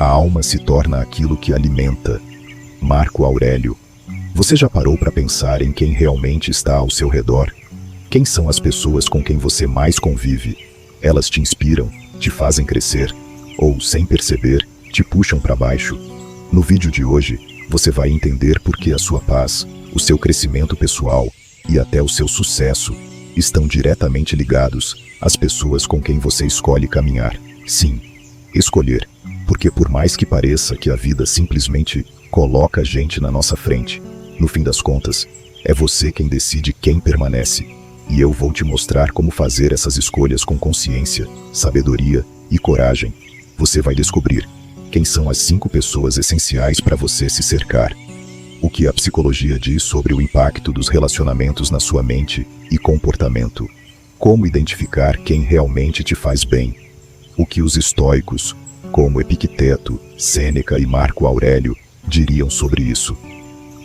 A alma se torna aquilo que alimenta. Marco Aurélio. Você já parou para pensar em quem realmente está ao seu redor? Quem são as pessoas com quem você mais convive? Elas te inspiram, te fazem crescer, ou, sem perceber, te puxam para baixo? No vídeo de hoje, você vai entender por que a sua paz, o seu crescimento pessoal e até o seu sucesso estão diretamente ligados às pessoas com quem você escolhe caminhar. Sim, escolher, porque por mais que pareça que a vida simplesmente coloca a gente na nossa frente, no fim das contas, é você quem decide quem permanece. E eu vou te mostrar como fazer essas escolhas com consciência, sabedoria e coragem. Você vai descobrir quem são as 5 pessoas essenciais para você se cercar. O que a psicologia diz sobre o impacto dos relacionamentos na sua mente e comportamento. Como identificar quem realmente te faz bem. O que os estoicos, como Epicteto, Sêneca e Marco Aurélio, diriam sobre isso.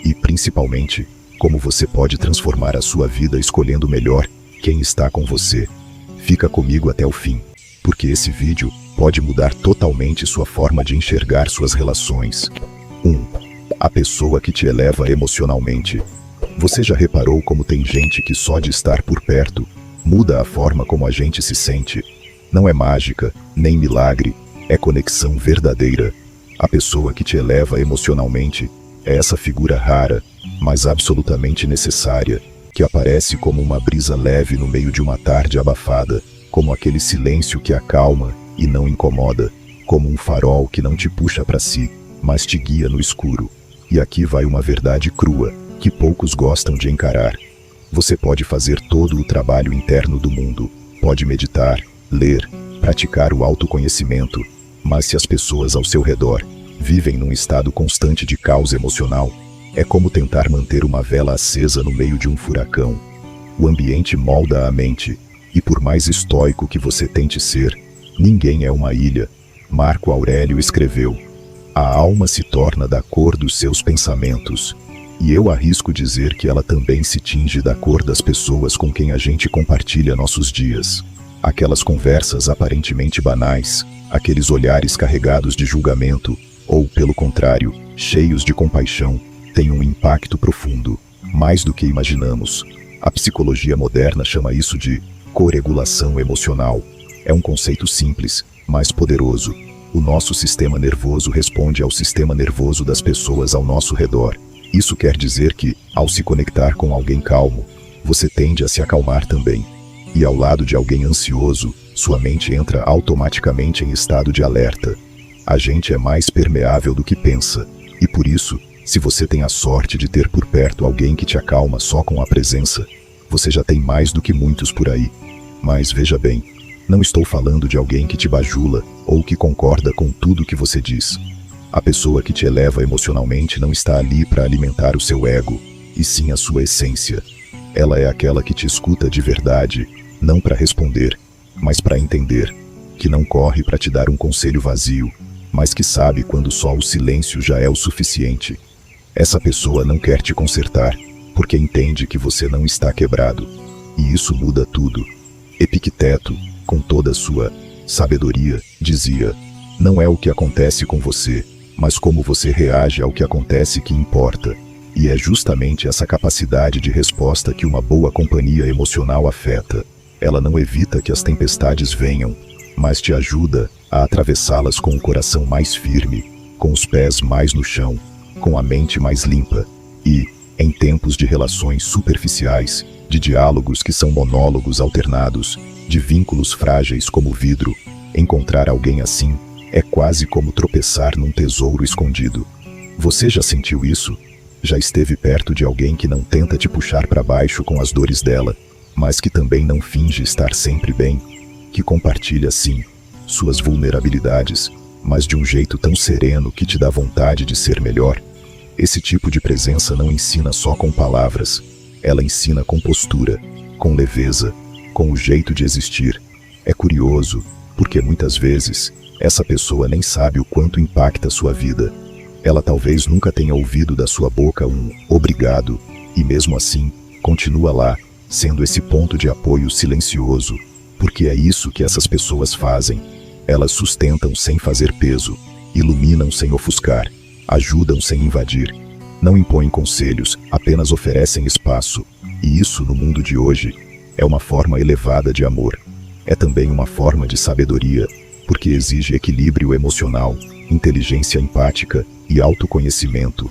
E, principalmente, como você pode transformar a sua vida escolhendo melhor quem está com você. Fica comigo até o fim, porque esse vídeo pode mudar totalmente sua forma de enxergar suas relações. 1. A pessoa que te eleva emocionalmente. Você já reparou como tem gente que só de estar por perto muda a forma como a gente se sente? Não é mágica, nem milagre, é conexão verdadeira. A pessoa que te eleva emocionalmente é essa figura rara, mas absolutamente necessária, que aparece como uma brisa leve no meio de uma tarde abafada, como aquele silêncio que acalma e não incomoda, como um farol que não te puxa para si, mas te guia no escuro. E aqui vai uma verdade crua, que poucos gostam de encarar. Você pode fazer todo o trabalho interno do mundo, pode meditar, ler, praticar o autoconhecimento, mas se as pessoas ao seu redor vivem num estado constante de caos emocional, é como tentar manter uma vela acesa no meio de um furacão. O ambiente molda a mente, e por mais estoico que você tente ser, ninguém é uma ilha. Marco Aurélio escreveu: a alma se torna da cor dos seus pensamentos. E eu arrisco dizer que ela também se tinge da cor das pessoas com quem a gente compartilha nossos dias. Aquelas conversas aparentemente banais, aqueles olhares carregados de julgamento, ou, pelo contrário, cheios de compaixão, têm um impacto profundo, mais do que imaginamos. A psicologia moderna chama isso de corregulação emocional. É um conceito simples, mas poderoso. O nosso sistema nervoso responde ao sistema nervoso das pessoas ao nosso redor. Isso quer dizer que, ao se conectar com alguém calmo, você tende a se acalmar também. E ao lado de alguém ansioso, sua mente entra automaticamente em estado de alerta. A gente é mais permeável do que pensa, e por isso, se você tem a sorte de ter por perto alguém que te acalma só com a presença, você já tem mais do que muitos por aí. Mas veja bem, não estou falando de alguém que te bajula ou que concorda com tudo que você diz. A pessoa que te eleva emocionalmente não está ali para alimentar o seu ego, e sim a sua essência. Ela é aquela que te escuta de verdade, não para responder, mas para entender, que não corre para te dar um conselho vazio, mas que sabe quando só o silêncio já é o suficiente. Essa pessoa não quer te consertar, porque entende que você não está quebrado. E isso muda tudo. Epicteto, com toda a sua sabedoria, dizia: não é o que acontece com você, mas como você reage ao que acontece que importa. E é justamente essa capacidade de resposta que uma boa companhia emocional afeta. Ela não evita que as tempestades venham, mas te ajuda a atravessá-las com o coração mais firme, com os pés mais no chão, com a mente mais limpa. E, em tempos de relações superficiais, de diálogos que são monólogos alternados, de vínculos frágeis como vidro, encontrar alguém assim é quase como tropeçar num tesouro escondido. Você já sentiu isso? Já esteve perto de alguém que não tenta te puxar para baixo com as dores dela, mas que também não finge estar sempre bem, que compartilha sim suas vulnerabilidades, mas de um jeito tão sereno que te dá vontade de ser melhor? Esse tipo de presença não ensina só com palavras, ela ensina com postura, com leveza, com o jeito de existir. É curioso, porque muitas vezes, essa pessoa nem sabe o quanto impacta sua vida. Ela talvez nunca tenha ouvido da sua boca um obrigado, e mesmo assim, continua lá, sendo esse ponto de apoio silencioso, porque é isso que essas pessoas fazem. Elas sustentam sem fazer peso, iluminam sem ofuscar, ajudam sem invadir. Não impõem conselhos, apenas oferecem espaço. E isso, no mundo de hoje, é uma forma elevada de amor. É também uma forma de sabedoria, porque exige equilíbrio emocional, inteligência empática e autoconhecimento.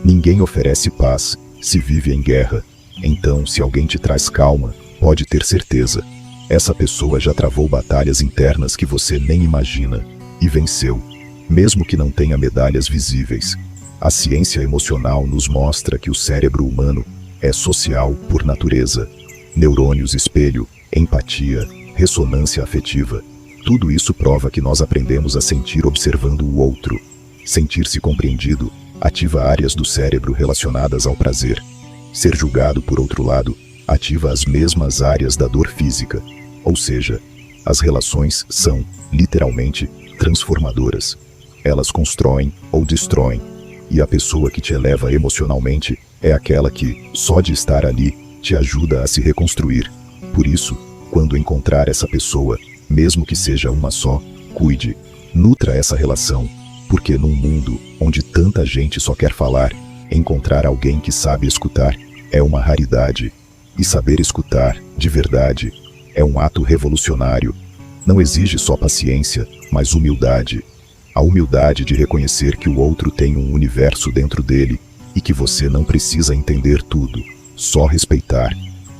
Ninguém oferece paz se vive em guerra. Então, se alguém te traz calma, pode ter certeza. Essa pessoa já travou batalhas internas que você nem imagina e venceu, mesmo que não tenha medalhas visíveis. A ciência emocional nos mostra que o cérebro humano é social por natureza. Neurônios espelho, empatia, ressonância afetiva. Tudo isso prova que nós aprendemos a sentir observando o outro. Sentir-se compreendido ativa áreas do cérebro relacionadas ao prazer. Ser julgado, por outro lado, ativa as mesmas áreas da dor física. Ou seja, as relações são, literalmente, transformadoras. Elas constroem ou destroem. E a pessoa que te eleva emocionalmente é aquela que, só de estar ali, te ajuda a se reconstruir. Por isso, quando encontrar essa pessoa, mesmo que seja uma só, cuide, nutra essa relação, porque num mundo onde tanta gente só quer falar, encontrar alguém que sabe escutar é uma raridade. E saber escutar, de verdade, é um ato revolucionário. Não exige só paciência, mas humildade. A humildade de reconhecer que o outro tem um universo dentro dele e que você não precisa entender tudo, só respeitar.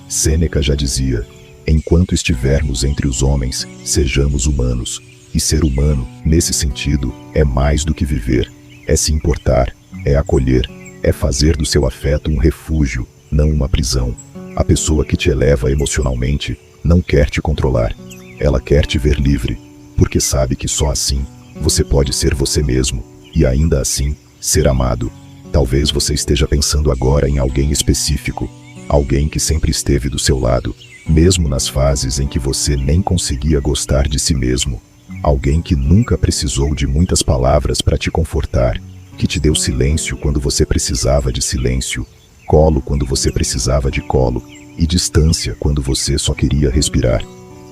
Sêneca já dizia: enquanto estivermos entre os homens, sejamos humanos. E ser humano, nesse sentido, é mais do que viver. É se importar, é acolher, é fazer do seu afeto um refúgio, não uma prisão. A pessoa que te eleva emocionalmente não quer te controlar. Ela quer te ver livre, porque sabe que só assim você pode ser você mesmo, e ainda assim, ser amado. Talvez você esteja pensando agora em alguém específico, alguém que sempre esteve do seu lado, mesmo nas fases em que você nem conseguia gostar de si mesmo. Alguém que nunca precisou de muitas palavras para te confortar, que te deu silêncio quando você precisava de silêncio, colo quando você precisava de colo, e distância quando você só queria respirar.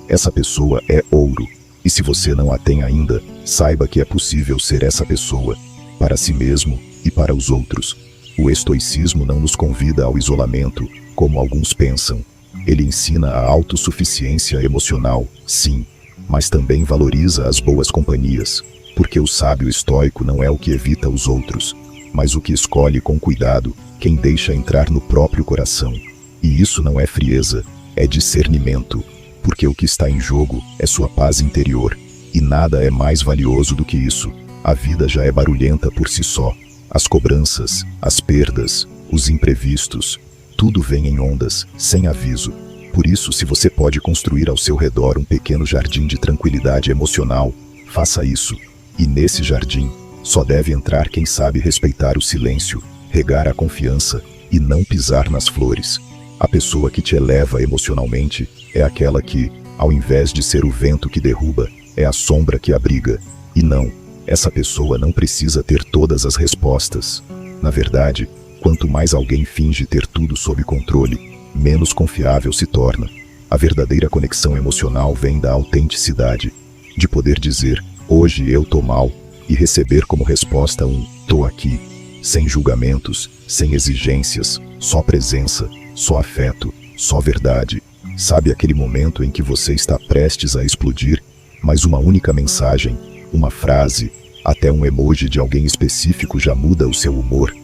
Essa pessoa é ouro, e se você não a tem ainda, saiba que é possível ser essa pessoa, para si mesmo e para os outros. O estoicismo não nos convida ao isolamento, como alguns pensam. Ele ensina a autossuficiência emocional, sim, mas também valoriza as boas companhias, porque o sábio estoico não é o que evita os outros, mas o que escolhe com cuidado quem deixa entrar no próprio coração. E isso não é frieza, é discernimento, porque o que está em jogo é sua paz interior, e nada é mais valioso do que isso. A vida já é barulhenta por si só. As cobranças, as perdas, os imprevistos, tudo vem em ondas, sem aviso. Por isso, se você pode construir ao seu redor um pequeno jardim de tranquilidade emocional, faça isso. E nesse jardim, só deve entrar quem sabe respeitar o silêncio, regar a confiança e não pisar nas flores. A pessoa que te eleva emocionalmente é aquela que, ao invés de ser o vento que derruba, é a sombra que abriga. E não, essa pessoa não precisa ter todas as respostas. Na verdade, quanto mais alguém finge ter tudo sob controle, menos confiável se torna. A verdadeira conexão emocional vem da autenticidade, de poder dizer, hoje eu tô mal, e receber como resposta um, tô aqui, sem julgamentos, sem exigências, só presença, só afeto, só verdade. Sabe aquele momento em que você está prestes a explodir, mas uma única mensagem, uma frase, até um emoji de alguém específico já muda o seu humor?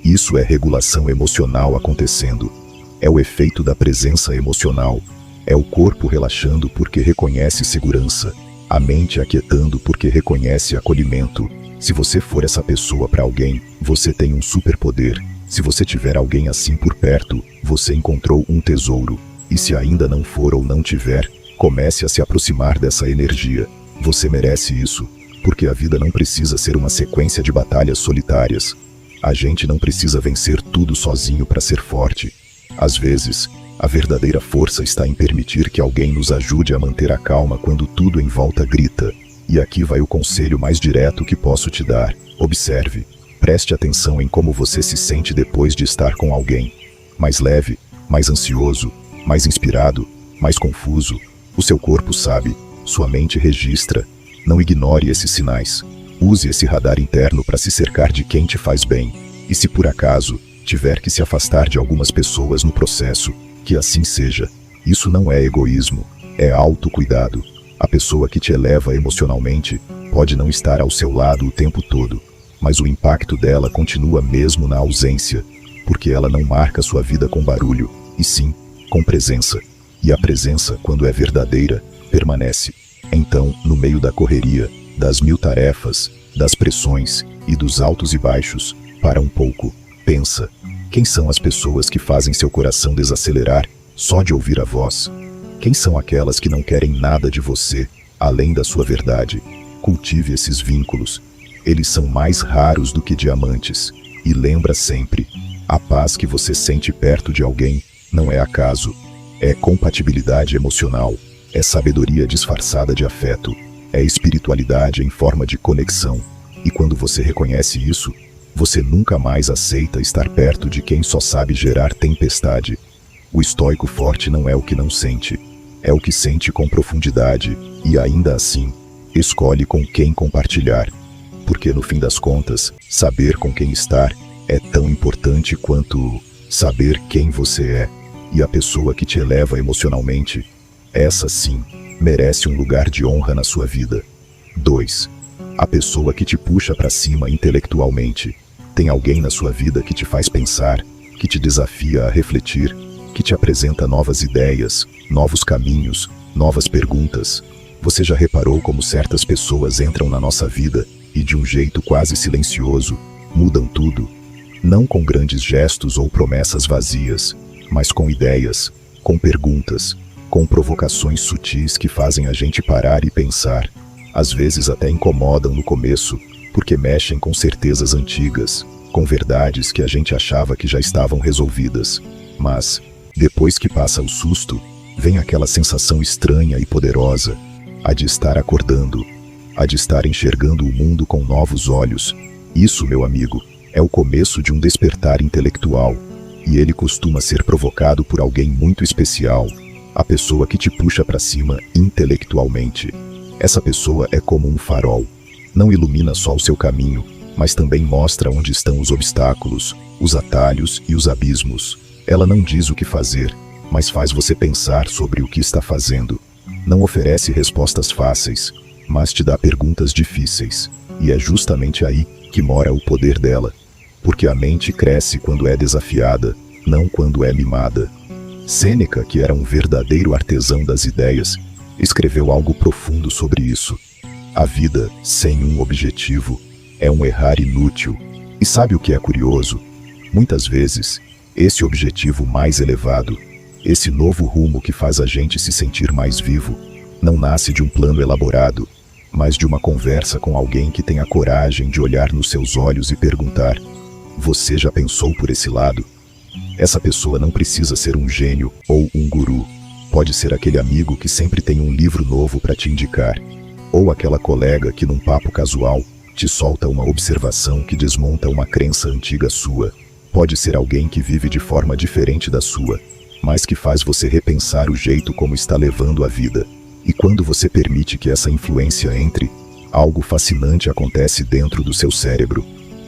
Isso é regulação emocional acontecendo. É o efeito da presença emocional. É o corpo relaxando porque reconhece segurança. A mente aquietando porque reconhece acolhimento. Se você for essa pessoa para alguém, você tem um superpoder. Se você tiver alguém assim por perto, você encontrou um tesouro. E se ainda não for ou não tiver, comece a se aproximar dessa energia. Você merece isso, porque a vida não precisa ser uma sequência de batalhas solitárias. A gente não precisa vencer tudo sozinho para ser forte. Às vezes, a verdadeira força está em permitir que alguém nos ajude a manter a calma quando tudo em volta grita. E aqui vai o conselho mais direto que posso te dar. Observe, preste atenção em como você se sente depois de estar com alguém. Mais leve, mais ansioso, mais inspirado, mais confuso. O seu corpo sabe, sua mente registra. Não ignore esses sinais. Use esse radar interno para se cercar de quem te faz bem. E se por acaso tiver que se afastar de algumas pessoas no processo, que assim seja. Isso não é egoísmo, é autocuidado. A pessoa que te eleva emocionalmente pode não estar ao seu lado o tempo todo, mas o impacto dela continua mesmo na ausência, porque ela não marca sua vida com barulho, e sim com presença. E a presença, quando é verdadeira, permanece. Então, no meio da correria, das mil tarefas, das pressões e dos altos e baixos, para um pouco, pensa. Quem são as pessoas que fazem seu coração desacelerar só de ouvir a voz? Quem são aquelas que não querem nada de você, além da sua verdade? Cultive esses vínculos. Eles são mais raros do que diamantes. E lembra sempre, a paz que você sente perto de alguém não é acaso. É compatibilidade emocional. É sabedoria disfarçada de afeto. É espiritualidade em forma de conexão. E quando você reconhece isso, você nunca mais aceita estar perto de quem só sabe gerar tempestade. O estoico forte não é o que não sente. É o que sente com profundidade e, ainda assim, escolhe com quem compartilhar. Porque, no fim das contas, saber com quem estar é tão importante quanto saber quem você é. E a pessoa que te eleva emocionalmente, essa sim, merece um lugar de honra na sua vida. 2. A pessoa que te puxa para cima intelectualmente. Tem alguém na sua vida que te faz pensar, que te desafia a refletir, que te apresenta novas ideias, novos caminhos, novas perguntas. Você já reparou como certas pessoas entram na nossa vida e, de um jeito quase silencioso, mudam tudo? Não com grandes gestos ou promessas vazias, mas com ideias, com perguntas, com provocações sutis que fazem a gente parar e pensar. Às vezes até incomodam no começo, porque mexem com certezas antigas, com verdades que a gente achava que já estavam resolvidas. Mas, depois que passa o susto, vem aquela sensação estranha e poderosa, a de estar acordando, a de estar enxergando o mundo com novos olhos. Isso, meu amigo, é o começo de um despertar intelectual, e ele costuma ser provocado por alguém muito especial, a pessoa que te puxa para cima intelectualmente. Essa pessoa é como um farol. Não ilumina só o seu caminho, mas também mostra onde estão os obstáculos, os atalhos e os abismos. Ela não diz o que fazer, mas faz você pensar sobre o que está fazendo. Não oferece respostas fáceis, mas te dá perguntas difíceis. E é justamente aí que mora o poder dela. Porque a mente cresce quando é desafiada, não quando é mimada. Sêneca, que era um verdadeiro artesão das ideias, escreveu algo profundo sobre isso. A vida, sem um objetivo, é um errar inútil. E sabe o que é curioso? Muitas vezes, esse objetivo mais elevado, esse novo rumo que faz a gente se sentir mais vivo, não nasce de um plano elaborado, mas de uma conversa com alguém que tem a coragem de olhar nos seus olhos e perguntar: você já pensou por esse lado? Essa pessoa não precisa ser um gênio ou um guru. Pode ser aquele amigo que sempre tem um livro novo para te indicar. Ou aquela colega que, num papo casual, te solta uma observação que desmonta uma crença antiga sua. Pode ser alguém que vive de forma diferente da sua, mas que faz você repensar o jeito como está levando a vida. E quando você permite que essa influência entre, algo fascinante acontece dentro do seu cérebro.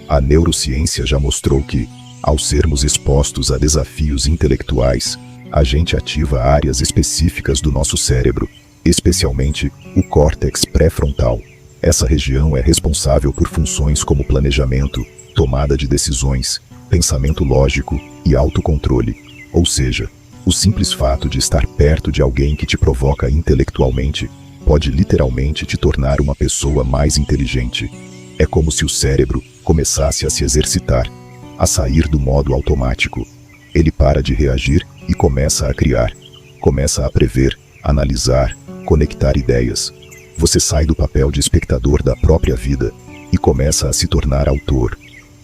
A neurociência já mostrou que, ao sermos expostos a desafios intelectuais, a gente ativa áreas específicas do nosso cérebro, especialmente o córtex pré-frontal. Essa região é responsável por funções como planejamento, tomada de decisões, pensamento lógico e autocontrole. Ou seja, o simples fato de estar perto de alguém que te provoca intelectualmente pode literalmente te tornar uma pessoa mais inteligente. É como se o cérebro começasse a se exercitar, a sair do modo automático. Ele para de reagir e começa a criar. Começa a prever, analisar, conectar ideias. Você sai do papel de espectador da própria vida e começa a se tornar autor.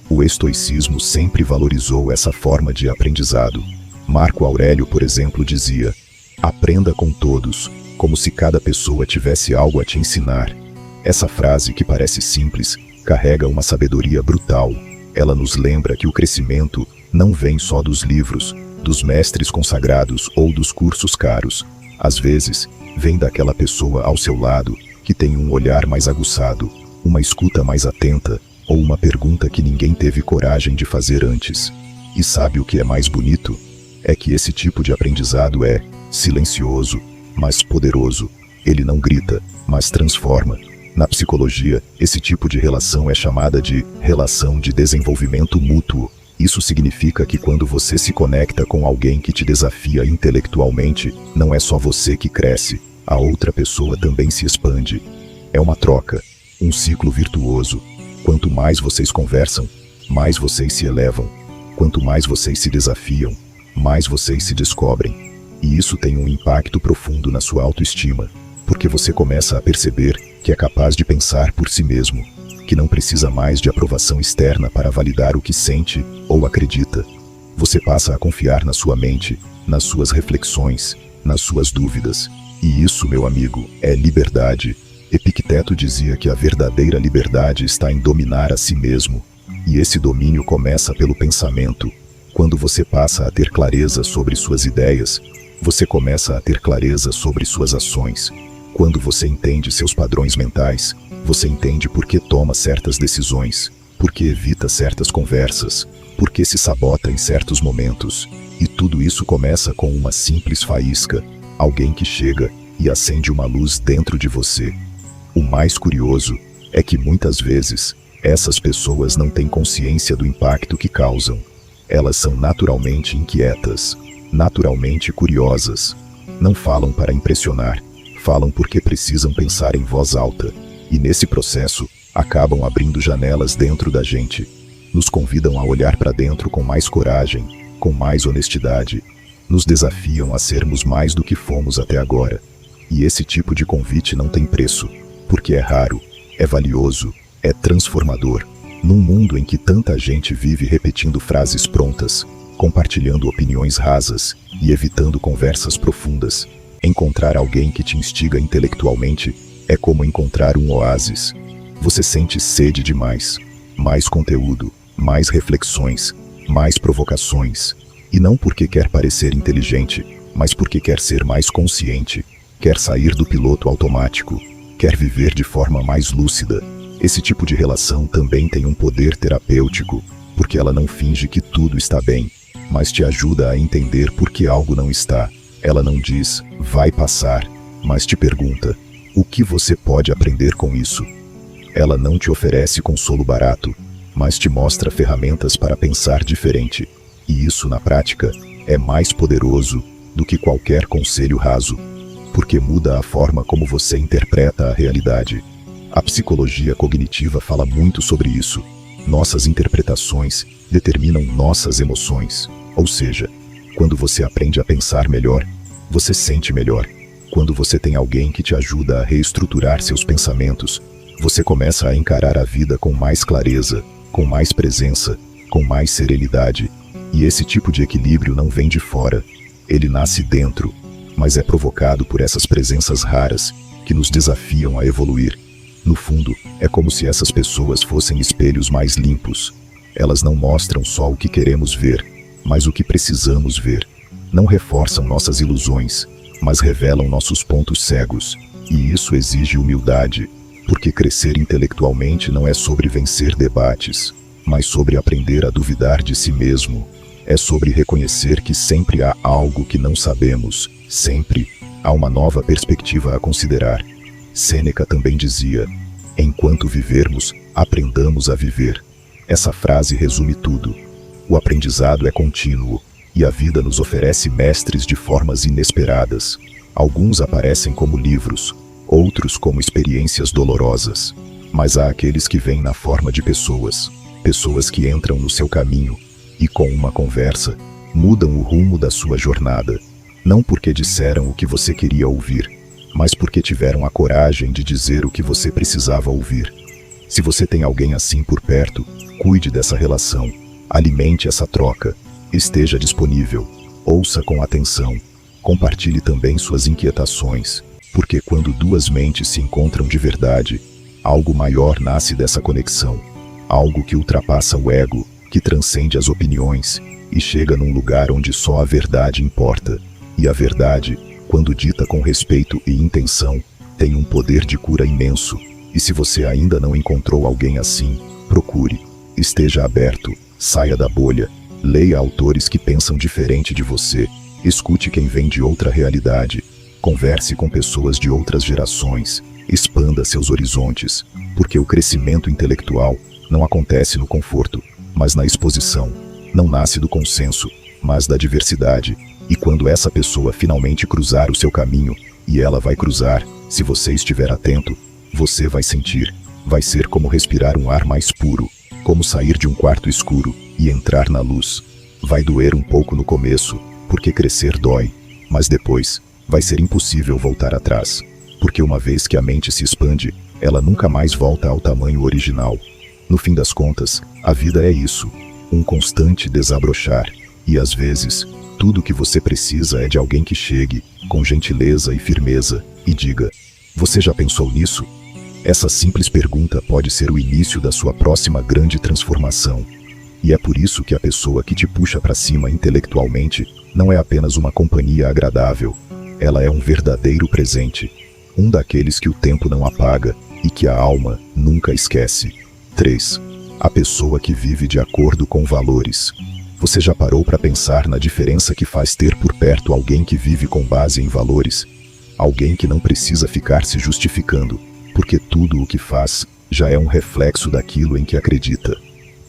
O estoicismo sempre valorizou essa forma de aprendizado. Marco Aurélio, por exemplo, dizia: aprenda com todos, como se cada pessoa tivesse algo a te ensinar. Essa frase, que parece simples, carrega uma sabedoria brutal. Ela nos lembra que o crescimento não vem só dos livros, dos mestres consagrados ou dos cursos caros. Às vezes, vem daquela pessoa ao seu lado que tem um olhar mais aguçado, uma escuta mais atenta, ou uma pergunta que ninguém teve coragem de fazer antes. E sabe o que é mais bonito? É que esse tipo de aprendizado é silencioso, mas poderoso. Ele não grita, mas transforma. Na psicologia, esse tipo de relação é chamada de relação de desenvolvimento mútuo. Isso significa que quando você se conecta com alguém que te desafia intelectualmente, não é só você que cresce, a outra pessoa também se expande. É uma troca, um ciclo virtuoso. Quanto mais vocês conversam, mais vocês se elevam. Quanto mais vocês se desafiam, mais vocês se descobrem. E isso tem um impacto profundo na sua autoestima, porque você começa a perceber que é capaz de pensar por si mesmo, que não precisa mais de aprovação externa para validar o que sente ou acredita. Você passa a confiar na sua mente, nas suas reflexões, nas suas dúvidas. E isso, meu amigo, é liberdade. Epicteto dizia que a verdadeira liberdade está em dominar a si mesmo. E esse domínio começa pelo pensamento. Quando você passa a ter clareza sobre suas ideias, você começa a ter clareza sobre suas ações. Quando você entende seus padrões mentais, você entende por que toma certas decisões, por que evita certas conversas, por que se sabota em certos momentos. E tudo isso começa com uma simples faísca, alguém que chega e acende uma luz dentro de você. O mais curioso é que muitas vezes, essas pessoas não têm consciência do impacto que causam. Elas são naturalmente inquietas, naturalmente curiosas. Não falam para impressionar, falam porque precisam pensar em voz alta. E nesse processo, acabam abrindo janelas dentro da gente. Nos convidam a olhar para dentro com mais coragem, com mais honestidade. Nos desafiam a sermos mais do que fomos até agora. E esse tipo de convite não tem preço, porque é raro, é valioso, é transformador. Num mundo em que tanta gente vive repetindo frases prontas, compartilhando opiniões rasas e evitando conversas profundas, encontrar alguém que te instiga intelectualmente é como encontrar um oásis. Você sente sede de mais conteúdo, mais reflexões, mais provocações. E não porque quer parecer inteligente, mas porque quer ser mais consciente, quer sair do piloto automático, quer viver de forma mais lúcida. Esse tipo de relação também tem um poder terapêutico, porque ela não finge que tudo está bem, mas te ajuda a entender por que algo não está. Ela não diz, vai passar, mas te pergunta, o que você pode aprender com isso? Ela não te oferece consolo barato, mas te mostra ferramentas para pensar diferente. E isso, na prática, é mais poderoso do que qualquer conselho raso, porque muda a forma como você interpreta a realidade. A psicologia cognitiva fala muito sobre isso. Nossas interpretações determinam nossas emoções. Ou seja, quando você aprende a pensar melhor, você sente melhor. Quando você tem alguém que te ajuda a reestruturar seus pensamentos, você começa a encarar a vida com mais clareza, com mais presença, com mais serenidade. E esse tipo de equilíbrio não vem de fora. Ele nasce dentro, mas é provocado por essas presenças raras que nos desafiam a evoluir. No fundo, é como se essas pessoas fossem espelhos mais limpos. Elas não mostram só o que queremos ver, mas o que precisamos ver. Não reforçam nossas ilusões, mas revelam nossos pontos cegos. E isso exige humildade, porque crescer intelectualmente não é sobre vencer debates, mas sobre aprender a duvidar de si mesmo. É sobre reconhecer que sempre há algo que não sabemos, sempre há uma nova perspectiva a considerar. Sêneca também dizia, enquanto vivermos, aprendamos a viver. Essa frase resume tudo. O aprendizado é contínuo, e a vida nos oferece mestres de formas inesperadas. Alguns aparecem como livros, outros como experiências dolorosas. Mas há aqueles que vêm na forma de pessoas, pessoas que entram no seu caminho, e com uma conversa, mudam o rumo da sua jornada. Não porque disseram o que você queria ouvir, mas porque tiveram a coragem de dizer o que você precisava ouvir. Se você tem alguém assim por perto, cuide dessa relação, alimente essa troca, esteja disponível, ouça com atenção, compartilhe também suas inquietações, porque quando duas mentes se encontram de verdade, algo maior nasce dessa conexão, algo que ultrapassa o ego, que transcende as opiniões e chega num lugar onde só a verdade importa. E a verdade, quando dita com respeito e intenção, tem um poder de cura imenso. E se você ainda não encontrou alguém assim, procure. Esteja aberto, saia da bolha, leia autores que pensam diferente de você, escute quem vem de outra realidade, converse com pessoas de outras gerações, expanda seus horizontes, porque o crescimento intelectual não acontece no conforto, mas na exposição, não nasce do consenso, mas da diversidade, e quando essa pessoa finalmente cruzar o seu caminho, e ela vai cruzar, se você estiver atento, você vai sentir, vai ser como respirar um ar mais puro, como sair de um quarto escuro e entrar na luz. Vai doer um pouco no começo, porque crescer dói, mas depois vai ser impossível voltar atrás, porque uma vez que a mente se expande, ela nunca mais volta ao tamanho original. No fim das contas, a vida é isso, um constante desabrochar, e às vezes, tudo o que você precisa é de alguém que chegue, com gentileza e firmeza, e diga: você já pensou nisso? Essa simples pergunta pode ser o início da sua próxima grande transformação. E é por isso que a pessoa que te puxa para cima intelectualmente não é apenas uma companhia agradável. Ela é um verdadeiro presente. Um daqueles que o tempo não apaga e que a alma nunca esquece. 3. A pessoa que vive de acordo com valores. Você já parou para pensar na diferença que faz ter por perto alguém que vive com base em valores? Alguém que não precisa ficar se justificando, porque tudo o que faz já é um reflexo daquilo em que acredita.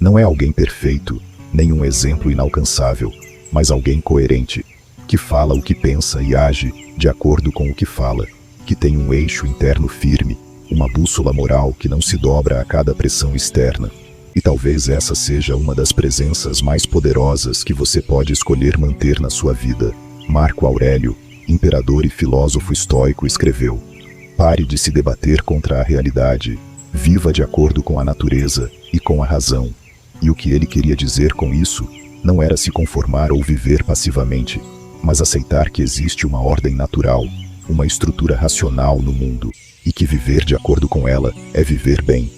Não é alguém perfeito, nem um exemplo inalcançável, mas alguém coerente, que fala o que pensa e age de acordo com o que fala, que tem um eixo interno firme, uma bússola moral que não se dobra a cada pressão externa. E talvez essa seja uma das presenças mais poderosas que você pode escolher manter na sua vida. Marco Aurélio, imperador e filósofo estoico, escreveu: pare de se debater contra a realidade, viva de acordo com a natureza e com a razão. E o que ele queria dizer com isso não era se conformar ou viver passivamente, mas aceitar que existe uma ordem natural, uma estrutura racional no mundo, e que viver de acordo com ela é viver bem.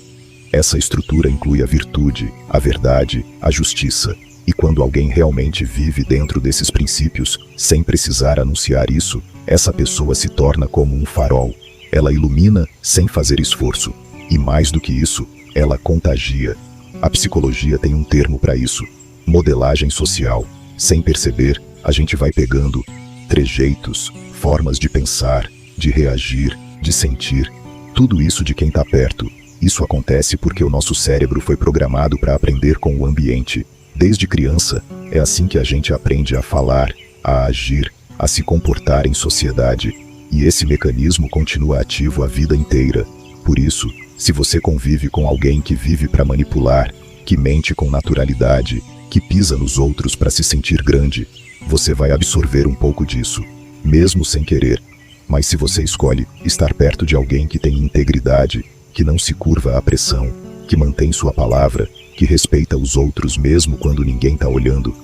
Essa estrutura inclui a virtude, a verdade, a justiça, e quando alguém realmente vive dentro desses princípios, sem precisar anunciar isso, essa pessoa se torna como um farol. Ela ilumina sem fazer esforço. E mais do que isso, ela contagia. A psicologia tem um termo para isso: modelagem social. Sem perceber, a gente vai pegando trejeitos, formas de pensar, de reagir, de sentir, tudo isso de quem está perto. Isso acontece porque o nosso cérebro foi programado para aprender com o ambiente. Desde criança, é assim que a gente aprende a falar, a agir, a se comportar em sociedade. E esse mecanismo continua ativo a vida inteira. Por isso, se você convive com alguém que vive para manipular, que mente com naturalidade, que pisa nos outros para se sentir grande, você vai absorver um pouco disso, mesmo sem querer. Mas se você escolhe estar perto de alguém que tem integridade, que não se curva à pressão, que mantém sua palavra, que respeita os outros mesmo quando ninguém está olhando,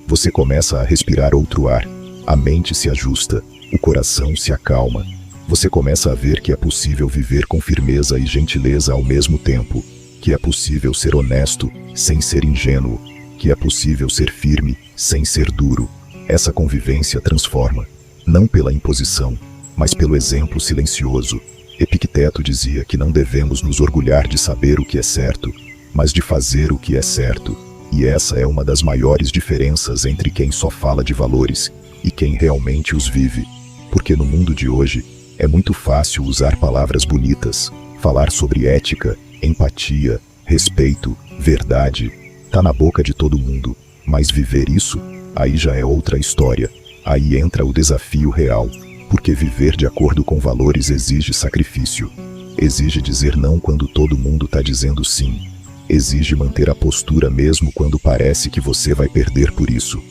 você começa a respirar outro ar, a mente se ajusta, o coração se acalma. Você começa a ver que é possível viver com firmeza e gentileza ao mesmo tempo, que é possível ser honesto sem ser ingênuo, que é possível ser firme sem ser duro. Essa convivência transforma, não pela imposição, mas pelo exemplo silencioso. Epicteto dizia que não devemos nos orgulhar de saber o que é certo, mas de fazer o que é certo. E essa é uma das maiores diferenças entre quem só fala de valores e quem realmente os vive. Porque no mundo de hoje, é muito fácil usar palavras bonitas, falar sobre ética, empatia, respeito, verdade. Tá na boca de todo mundo, mas viver isso, aí já é outra história. Aí entra o desafio real, porque viver de acordo com valores exige sacrifício. Exige dizer não quando todo mundo tá dizendo sim. Exige manter a postura mesmo quando parece que você vai perder por isso.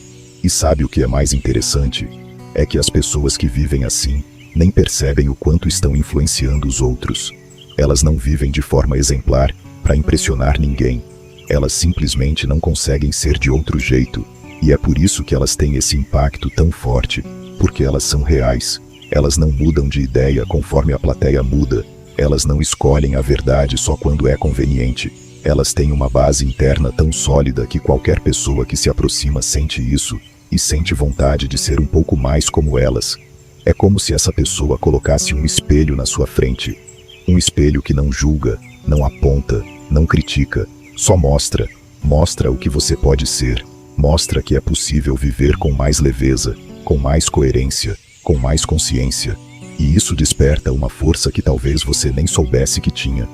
E sabe o que é mais interessante? É que as pessoas que vivem assim nem percebem o quanto estão influenciando os outros. Elas não vivem de forma exemplar para impressionar ninguém. Elas simplesmente não conseguem ser de outro jeito. E é por isso que elas têm esse impacto tão forte, porque elas são reais. Elas não mudam de ideia conforme a plateia muda. Elas não escolhem a verdade só quando é conveniente. Elas têm uma base interna tão sólida que qualquer pessoa que se aproxima sente isso, e sente vontade de ser um pouco mais como elas. É como se essa pessoa colocasse um espelho na sua frente. Um espelho que não julga, não aponta, não critica, só mostra o que você pode ser, mostra que é possível viver com mais leveza, com mais coerência, com mais consciência. E isso desperta uma força que talvez você nem soubesse que tinha.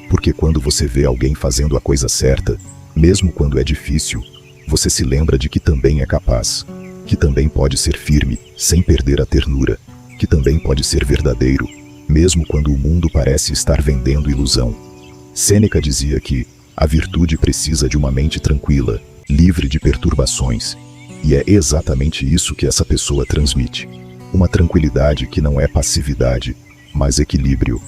Porque quando você vê alguém fazendo a coisa certa, mesmo quando é difícil, você se lembra de que também é capaz, que também pode ser firme, sem perder a ternura, que também pode ser verdadeiro, mesmo quando o mundo parece estar vendendo ilusão. Sêneca dizia que a virtude precisa de uma mente tranquila, livre de perturbações, e é exatamente isso que essa pessoa transmite. Uma tranquilidade que não é passividade, mas equilíbrio.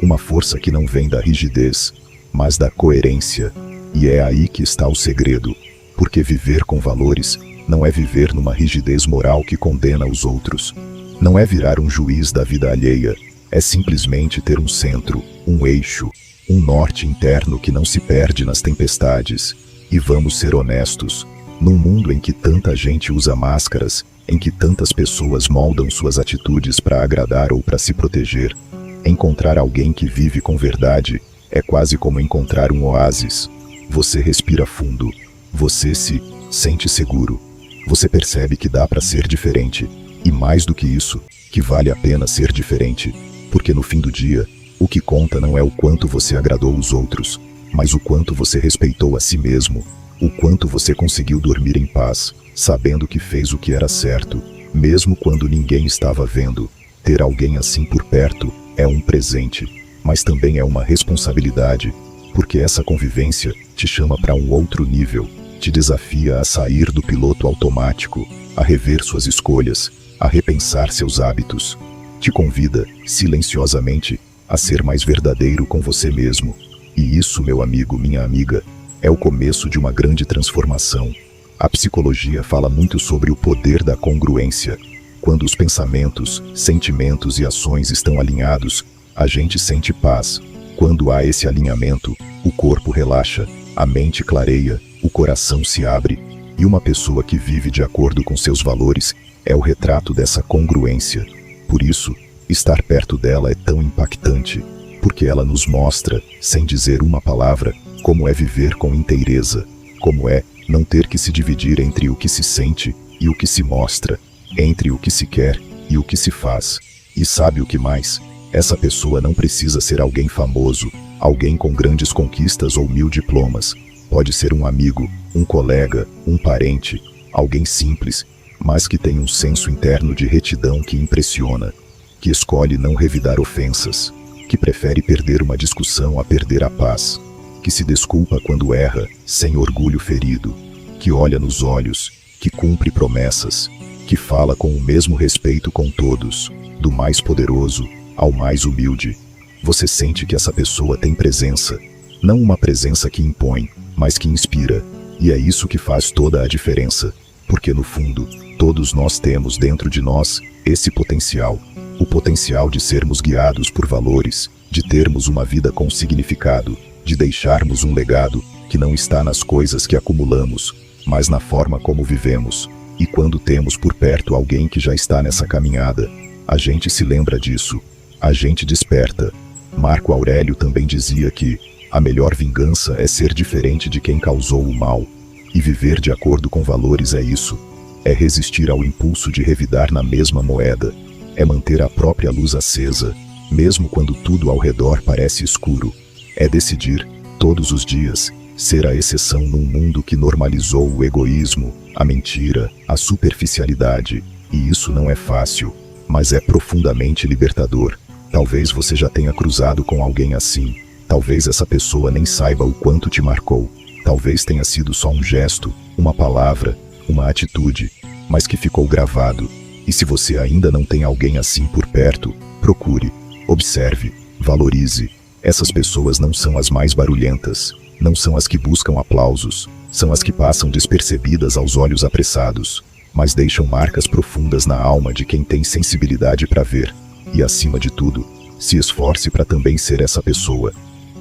Uma força que não vem da rigidez, mas da coerência. E é aí que está o segredo, porque viver com valores não é viver numa rigidez moral que condena os outros. Não é virar um juiz da vida alheia, é simplesmente ter um centro, um eixo, um norte interno que não se perde nas tempestades. E vamos ser honestos, num mundo em que tanta gente usa máscaras, em que tantas pessoas moldam suas atitudes para agradar ou para se proteger, encontrar alguém que vive com verdade é quase como encontrar um oásis. Você respira fundo, você se sente seguro, você percebe que dá para ser diferente, e mais do que isso, que vale a pena ser diferente, porque no fim do dia, o que conta não é o quanto você agradou os outros, mas o quanto você respeitou a si mesmo, o quanto você conseguiu dormir em paz, sabendo que fez o que era certo, mesmo quando ninguém estava vendo. Ter alguém assim por perto é um presente, mas também é uma responsabilidade, porque essa convivência te chama para um outro nível, te desafia a sair do piloto automático, a rever suas escolhas, a repensar seus hábitos. Te convida, silenciosamente, a ser mais verdadeiro com você mesmo. E isso, meu amigo, minha amiga, é o começo de uma grande transformação. A psicologia fala muito sobre o poder da congruência. Quando os pensamentos, sentimentos e ações estão alinhados, a gente sente paz. Quando há esse alinhamento, o corpo relaxa, a mente clareia, o coração se abre. E uma pessoa que vive de acordo com seus valores é o retrato dessa congruência. Por isso, estar perto dela é tão impactante, porque ela nos mostra, sem dizer uma palavra, como é viver com inteireza, como é não ter que se dividir entre o que se sente e o que se mostra, entre o que se quer e o que se faz. E sabe o que mais? Essa pessoa não precisa ser alguém famoso, alguém com grandes conquistas ou 1000 diplomas. Pode ser um amigo, um colega, um parente, alguém simples, mas que tem um senso interno de retidão que impressiona, que escolhe não revidar ofensas, que prefere perder uma discussão a perder a paz, que se desculpa quando erra, sem orgulho ferido, que olha nos olhos, que cumpre promessas, que fala com o mesmo respeito com todos, do mais poderoso ao mais humilde. Você sente que essa pessoa tem presença, não uma presença que impõe, mas que inspira, e é isso que faz toda a diferença, porque no fundo, todos nós temos dentro de nós esse potencial, o potencial de sermos guiados por valores, de termos uma vida com significado, de deixarmos um legado que não está nas coisas que acumulamos, mas na forma como vivemos. E quando temos por perto alguém que já está nessa caminhada, a gente se lembra disso, a gente desperta. Marco Aurélio também dizia que a melhor vingança é ser diferente de quem causou o mal, e viver de acordo com valores é isso, é resistir ao impulso de revidar na mesma moeda, é manter a própria luz acesa, mesmo quando tudo ao redor parece escuro, é decidir, todos os dias, ser a exceção num mundo que normalizou o egoísmo, a mentira, a superficialidade, e isso não é fácil, mas é profundamente libertador. Talvez você já tenha cruzado com alguém assim, talvez essa pessoa nem saiba o quanto te marcou, talvez tenha sido só um gesto, uma palavra, uma atitude, mas que ficou gravado. E se você ainda não tem alguém assim por perto, procure, observe, valorize. Essas pessoas não são as mais barulhentas, não são as que buscam aplausos, são as que passam despercebidas aos olhos apressados, mas deixam marcas profundas na alma de quem tem sensibilidade para ver. E acima de tudo, se esforce para também ser essa pessoa,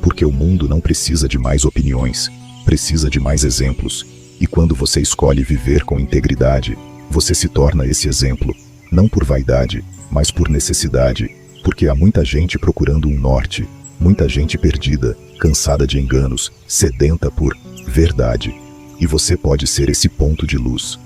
porque o mundo não precisa de mais opiniões, precisa de mais exemplos, e quando você escolhe viver com integridade, você se torna esse exemplo, não por vaidade, mas por necessidade, porque há muita gente procurando um norte, Muita gente perdida, cansada de enganos, sedenta por verdade. E você pode ser esse ponto de luz.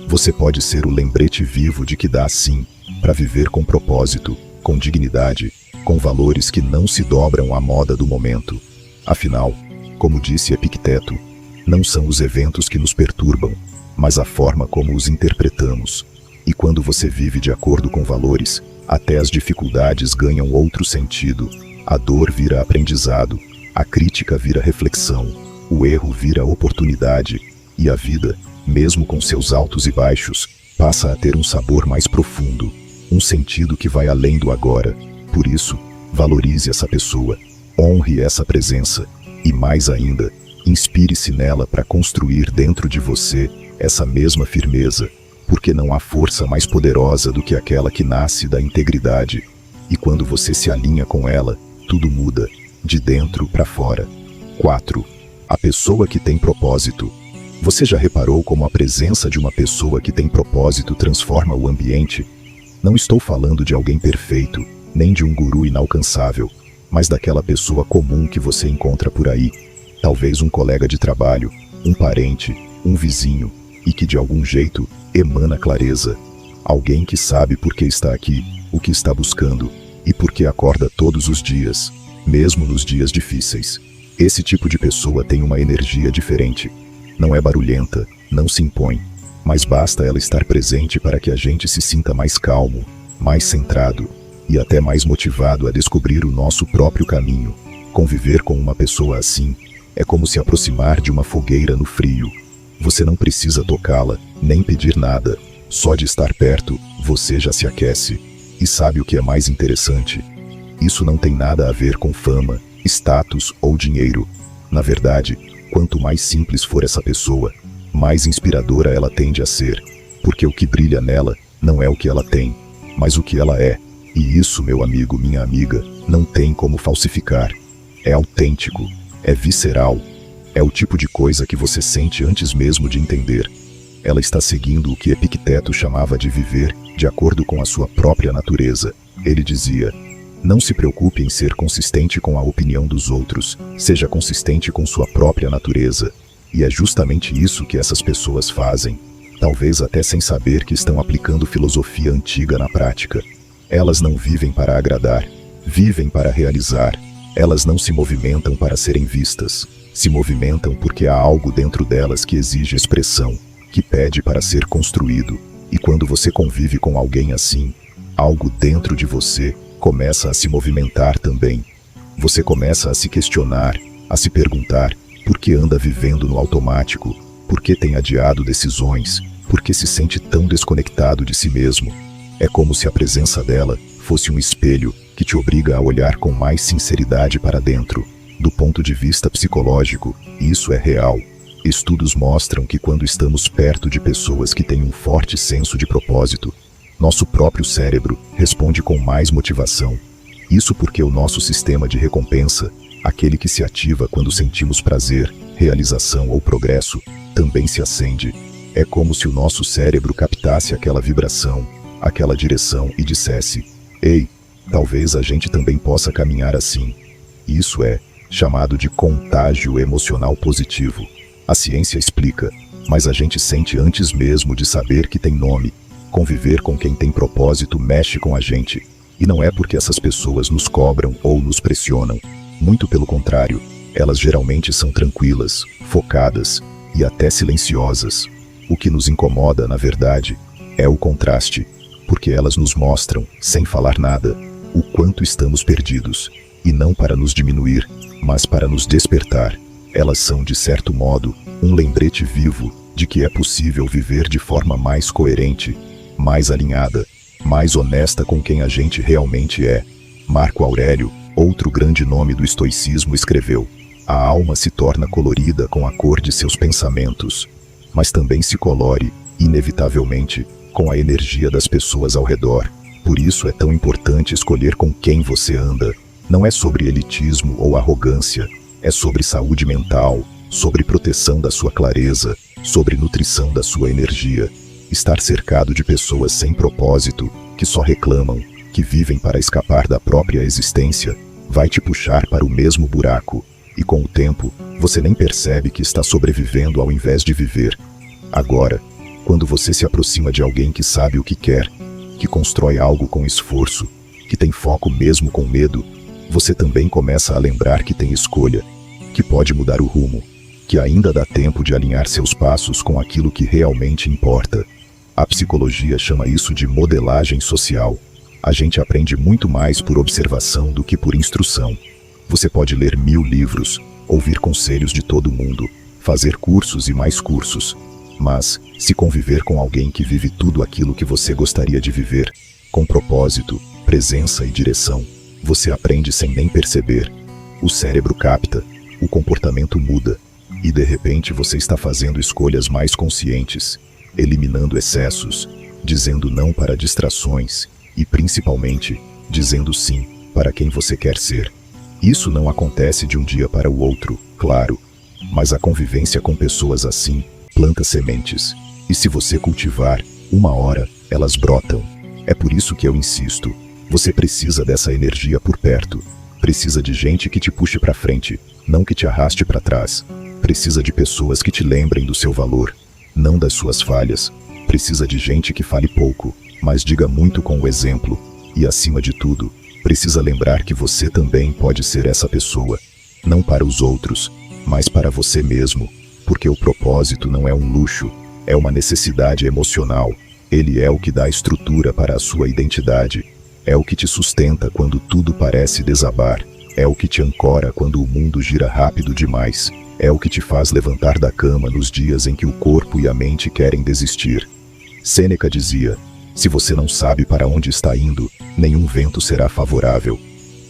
Você pode ser o lembrete vivo de que dá sim para viver com propósito, com dignidade, com valores que não se dobram à moda do momento. Afinal, como disse Epicteto, não são os eventos que nos perturbam, mas a forma como os interpretamos. E quando você vive de acordo com valores, até as dificuldades ganham outro sentido. A dor vira aprendizado, a crítica vira reflexão, o erro vira oportunidade, e a vida, mesmo com seus altos e baixos, passa a ter um sabor mais profundo, um sentido que vai além do agora. Por isso, valorize essa pessoa, honre essa presença, e mais ainda, inspire-se nela para construir dentro de você essa mesma firmeza, porque não há força mais poderosa do que aquela que nasce da integridade. E quando você se alinha com ela, tudo muda, de dentro para fora. 4. A pessoa que tem propósito. Você já reparou como a presença de uma pessoa que tem propósito transforma o ambiente? Não estou falando de alguém perfeito, nem de um guru inalcançável, mas daquela pessoa comum que você encontra por aí. Talvez um colega de trabalho, um parente, um vizinho, e que de algum jeito emana clareza. Alguém que sabe por que está aqui, o que está buscando, e por que acorda todos os dias, mesmo nos dias difíceis. Esse tipo de pessoa tem uma energia diferente. Não é barulhenta, não se impõe, mas basta ela estar presente para que a gente se sinta mais calmo, mais centrado e até mais motivado a descobrir o nosso próprio caminho. Conviver com uma pessoa assim é como se aproximar de uma fogueira no frio. Você não precisa tocá-la, nem pedir nada. Só de estar perto, você já se aquece. E sabe o que é mais interessante? Isso não tem nada a ver com fama, status ou dinheiro. Na verdade, quanto mais simples for essa pessoa, mais inspiradora ela tende a ser. Porque o que brilha nela não é o que ela tem, mas o que ela é. E isso, meu amigo, minha amiga, não tem como falsificar. É autêntico, é visceral. É o tipo de coisa que você sente antes mesmo de entender. Ela está seguindo o que Epicteto chamava de viver de acordo com a sua própria natureza. Ele dizia: não se preocupe em ser consistente com a opinião dos outros, seja consistente com sua própria natureza. E é justamente isso que essas pessoas fazem, talvez até sem saber que estão aplicando filosofia antiga na prática. Elas não vivem para agradar, vivem para realizar. Elas não se movimentam para serem vistas, se movimentam porque há algo dentro delas que exige expressão, que pede para ser construído. E quando você convive com alguém assim, algo dentro de você começa a se movimentar também. Você começa a se questionar, a se perguntar por que anda vivendo no automático, por que tem adiado decisões, por que se sente tão desconectado de si mesmo. É como se a presença dela fosse um espelho que te obriga a olhar com mais sinceridade para dentro. Do ponto de vista psicológico, isso é real. Estudos mostram que quando estamos perto de pessoas que têm um forte senso de propósito, nosso próprio cérebro responde com mais motivação. Isso porque o nosso sistema de recompensa, aquele que se ativa quando sentimos prazer, realização ou progresso, também se acende. É como se o nosso cérebro captasse aquela vibração, aquela direção e dissesse: ei, talvez a gente também possa caminhar assim. Isso é chamado de contágio emocional positivo. A ciência explica, mas a gente sente antes mesmo de saber que tem nome. Conviver com quem tem propósito mexe com a gente. E não é porque essas pessoas nos cobram ou nos pressionam. Muito pelo contrário, elas geralmente são tranquilas, focadas e até silenciosas. O que nos incomoda, na verdade, é o contraste, porque elas nos mostram, sem falar nada, o quanto estamos perdidos. E não para nos diminuir, mas para nos despertar. Elas são, de certo modo, um lembrete vivo de que é possível viver de forma mais coerente, mais alinhada, mais honesta com quem a gente realmente é. Marco Aurélio, outro grande nome do estoicismo, escreveu: a alma se torna colorida com a cor de seus pensamentos, mas também se colore, inevitavelmente, com a energia das pessoas ao redor. Por isso é tão importante escolher com quem você anda. Não é sobre elitismo ou arrogância, é sobre saúde mental, sobre proteção da sua clareza, sobre nutrição da sua energia. Estar cercado de pessoas sem propósito, que só reclamam, que vivem para escapar da própria existência, vai te puxar para o mesmo buraco, e com o tempo, você nem percebe que está sobrevivendo ao invés de viver. Agora, quando você se aproxima de alguém que sabe o que quer, que constrói algo com esforço, que tem foco mesmo com medo, você também começa a lembrar que tem escolha, que pode mudar o rumo, que ainda dá tempo de alinhar seus passos com aquilo que realmente importa. A psicologia chama isso de modelagem social. A gente aprende muito mais por observação do que por instrução. Você pode ler 1000 livros, ouvir conselhos de todo mundo, fazer cursos e mais cursos, mas, se conviver com alguém que vive tudo aquilo que você gostaria de viver, com propósito, presença e direção, você aprende sem nem perceber. O cérebro capta, o comportamento muda, e de repente você está fazendo escolhas mais conscientes, eliminando excessos, dizendo não para distrações e, principalmente, dizendo sim para quem você quer ser. Isso não acontece de um dia para o outro, claro, mas a convivência com pessoas assim planta sementes, e se você cultivar, uma hora, elas brotam. É por isso que eu insisto, você precisa dessa energia por perto, precisa de gente que te puxe para frente, não que te arraste para trás, precisa de pessoas que te lembrem do seu valor, não das suas falhas, precisa de gente que fale pouco, mas diga muito com o exemplo, e acima de tudo, precisa lembrar que você também pode ser essa pessoa, não para os outros, mas para você mesmo, porque o propósito não é um luxo, é uma necessidade emocional. Ele é o que dá estrutura para a sua identidade, é o que te sustenta quando tudo parece desabar, é o que te ancora quando o mundo gira rápido demais, é o que te faz levantar da cama nos dias em que o corpo e a mente querem desistir. Sêneca dizia: se você não sabe para onde está indo, nenhum vento será favorável.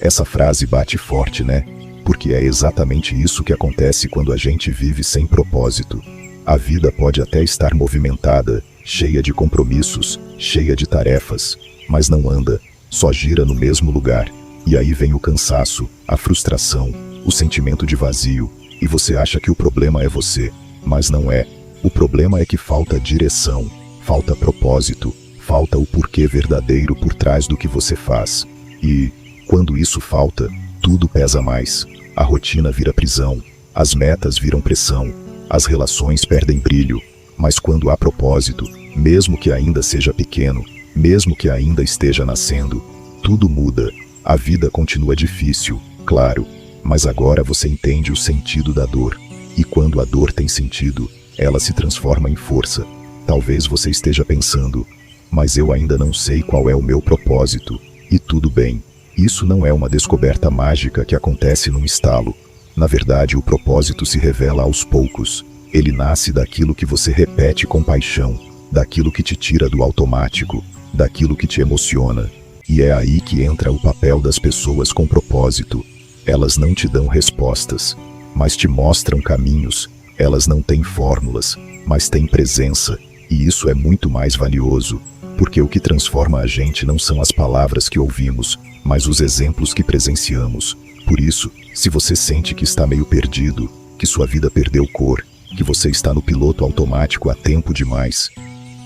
Essa frase bate forte, né? Porque é exatamente isso que acontece quando a gente vive sem propósito. A vida pode até estar movimentada, cheia de compromissos, cheia de tarefas, mas não anda, só gira no mesmo lugar. E aí vem o cansaço, a frustração, o sentimento de vazio, e você acha que o problema é você, mas não é. O problema é que falta direção, falta propósito, falta o porquê verdadeiro por trás do que você faz. E, quando isso falta, tudo pesa mais. A rotina vira prisão, as metas viram pressão, as relações perdem brilho. Mas quando há propósito, mesmo que ainda seja pequeno, mesmo que ainda esteja nascendo, tudo muda. A vida continua difícil, claro, mas agora você entende o sentido da dor. E quando a dor tem sentido, ela se transforma em força. Talvez você esteja pensando: mas eu ainda não sei qual é o meu propósito. E tudo bem. Isso não é uma descoberta mágica que acontece num estalo. Na verdade, o propósito se revela aos poucos. Ele nasce daquilo que você repete com paixão, daquilo que te tira do automático, daquilo que te emociona. E é aí que entra o papel das pessoas com propósito. Elas não te dão respostas, mas te mostram caminhos. Elas não têm fórmulas, mas têm presença. E isso é muito mais valioso, porque o que transforma a gente não são as palavras que ouvimos, mas os exemplos que presenciamos. Por isso, se você sente que está meio perdido, que sua vida perdeu cor, que você está no piloto automático há tempo demais,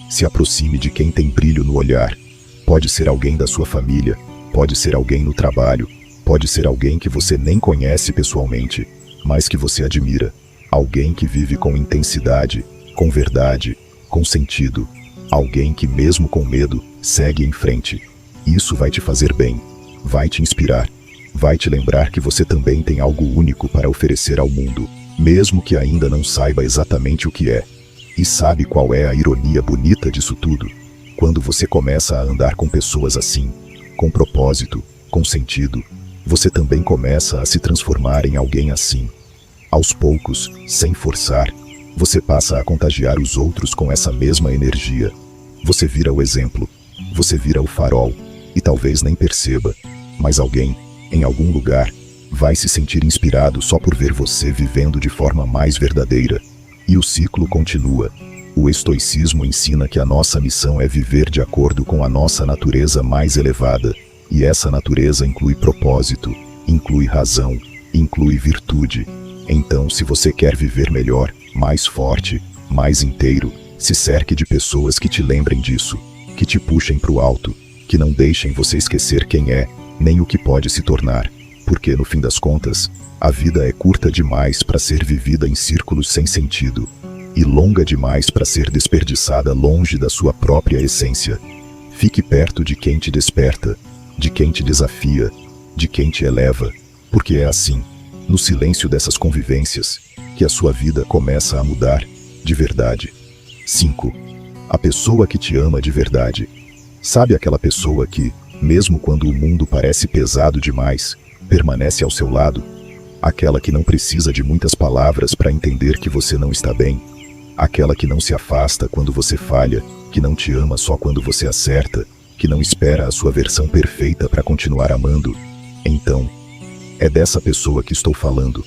se aproxime de quem tem brilho no olhar. Pode ser alguém da sua família, pode ser alguém no trabalho, pode ser alguém que você nem conhece pessoalmente, mas que você admira. Alguém que vive com intensidade, com verdade, com sentido. Alguém que, mesmo com medo, segue em frente. Isso vai te fazer bem, vai te inspirar, vai te lembrar que você também tem algo único para oferecer ao mundo, mesmo que ainda não saiba exatamente o que é. E sabe qual é a ironia bonita disso tudo? Quando você começa a andar com pessoas assim, com propósito, com sentido, você também começa a se transformar em alguém assim. Aos poucos, sem forçar, você passa a contagiar os outros com essa mesma energia. Você vira o exemplo, você vira o farol, e talvez nem perceba, mas alguém, em algum lugar, vai se sentir inspirado só por ver você vivendo de forma mais verdadeira. E o ciclo continua. O estoicismo ensina que a nossa missão é viver de acordo com a nossa natureza mais elevada, e essa natureza inclui propósito, inclui razão, inclui virtude. Então, se você quer viver melhor, mais forte, mais inteiro, se cerque de pessoas que te lembrem disso, que te puxem para o alto, que não deixem você esquecer quem é, nem o que pode se tornar. Porque, no fim das contas, a vida é curta demais para ser vivida em círculos sem sentido, e longa demais para ser desperdiçada longe da sua própria essência. Fique perto de quem te desperta, de quem te desafia, de quem te eleva, porque é assim, no silêncio dessas convivências, que a sua vida começa a mudar, de verdade. 5. A pessoa que te ama de verdade. Sabe aquela pessoa que, mesmo quando o mundo parece pesado demais, permanece ao seu lado? Aquela que não precisa de muitas palavras para entender que você não está bem? Aquela que não se afasta quando você falha, que não te ama só quando você acerta, que não espera a sua versão perfeita para continuar amando? Então, é dessa pessoa que estou falando.